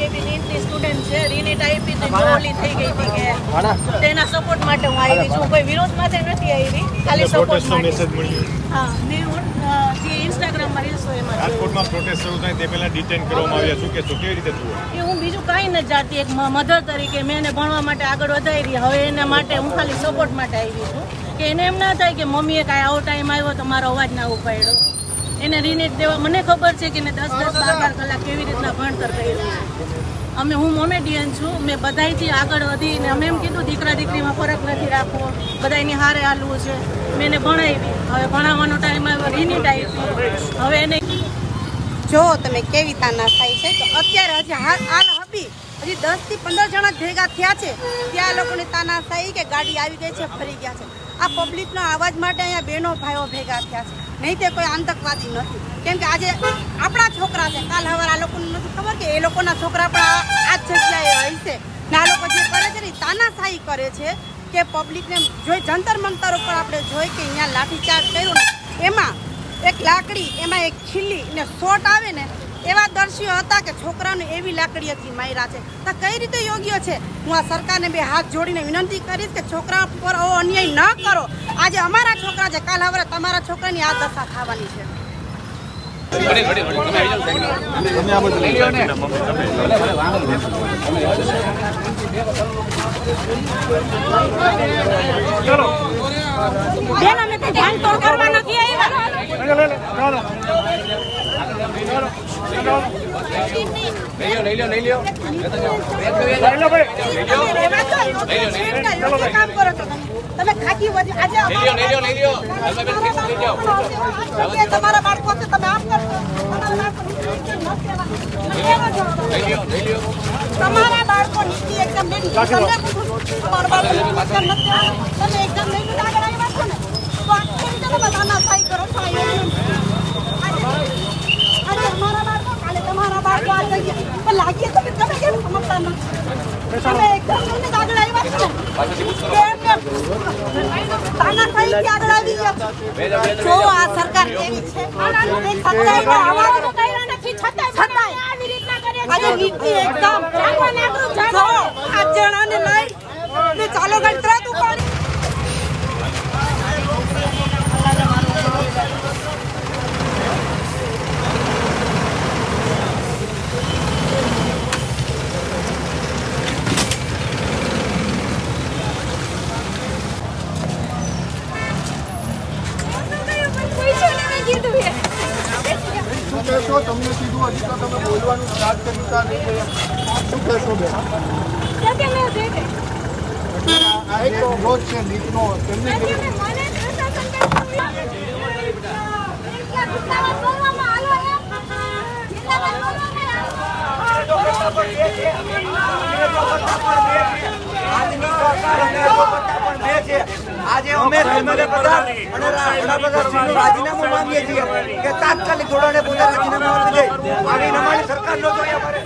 Baby નીટની student છે, રીનેટ આપી તો ઓલી થઈ ગઈ હતી કે તેના સપોર્ટ માટે હું આવી છું, કોઈ વિરોધ માટે નથી આવી, ખાલી સપોર્ટ માટે મેસેજ મળ્યો. હા, મેં જે ઇન્સ્ટાગ્રામમાં રીલ્સ હોય એમાં રાજકોટમાં પ્રોટેસ્ટ શરૂ થાય તે પહેલા ડિટેન કરવામાં આવ્યા, શું કે કેવી રીતે જુઓ? કે હું બીજું કાંઈ નથી જાતી, એક મધર તરીકે મેં એને ભણવા માટે આગળ વધારી, હવે એના માટે હું ખાલી સપોર્ટ માટે આવી છું કે એને એમ ના થાય કે મમ્મીએ કાંઈ આવો ટાઈમ આવ્યો તો મારો અવાજ ના ઉપાડ્યો. એને રીનેટ દેવા, મને ખબર છે કે એને 10-12 કલાક કેવી રીતના ભણતર કર્યું છે. હું મોમેડિયન છું, મેં બધાયથી આગળ વધીને અમે એમ કીધું દીકરા દીકરીમાં ફરક નથી રાખવો, બધાની હારે હાલવું છે. મેં એને ભણાવી, હવે ભણાવવાનો ટાઈમ આવ્યો, રીનેટ આવી, હવે એને જો તમે કેવી તાનાશાહી છે તો અત્યારે હજી હાલ હજી 10 થી 15 જણા ભેગા થયા છે, ત્યાં લોકોની તાનાશાહી કે ગાડી આવી ગઈ છે, ફરી ગયા છે. આ પબ્લિકનો અવાજ માટે અહીંયા બહેનો ભાઈઓ ભેગા થયા છે, નહીં તે કોઈ આતંકવાદી નથી. કેમ કે આજે આપણા છોકરા છે, કાલ હવાર આ લોકોને નથી ખબર કે એ લોકોના છોકરા પણ આ જ જગ્યાએ હશે ને આ લોકો જે કરે છે ને તાનાશાહી કરે છે કે પબ્લિકને જોઈ જંતર મંતર ઉપર આપણે જોઈ કે અહીંયા લાઠીચાર્જ કર્યો ને એમાં એક લાકડી, એમાં એક ખીલી ને શોટ આવે ને એવા દ્રશ્યો હતા કે છોકરાને એવી લાકડીઓથી માર્યા છે. તો કઈ રીતે યોગ્ય છે? હું આ સરકારને બે હાથ જોડીને વિનંતી કરીશ કે છોકરા પર આવો અન્યાય ન કરો. આજે અમારા છોકરા છે, કાલ હવે તમારા છોકરાની આ દશા થવાની છે. બેન અમે તો ધ્યાન તોડ કરવા નથી આવ્યા. કામ કરો છો તમે ખાકી વધી આજે તમારા બાળકો છે, તમે આમ કરશો તમારા બાળકો નીતિ એકદમ તમે એકદમ નહીં આગળ આવ્યા છો ને તો આખી રીતે તમે તાનાશાહી કરો છો. આજે અમારા બાળકો, કાલે તમારા બાળકો આ જગ્યા પણ લાગીએ તો તમે કેમ સમજતા નથી? તમે એકદમ નહીં આગળ આવ્યા છો ને તાનાશાહીથી આગળ આવી ગયા. જો આ સરકાર કેવી છે, સચ્ચાઈનો અવાજ કર્યો નથી છતાંય આવી રીતના કરે છે. આજે નીતિ એકદમ જો આ જણાને લઈ ને ચાલો ગાડી તરત ઉપાડી. તમને કીધું હજી તો તમે બોલવાનું સ્ટાર્ટ કર્યું, શું કહેશો બેન? આ એક વિરોધ છે નીટનો, તેમને આજે અમે રાજીનામું માંગીએ છીએ કે તાત્કાલિક ધોરણે પોતે રાજીનામું આપી દે. આવી અમારી સરકાર નો જોઈએ અમારે.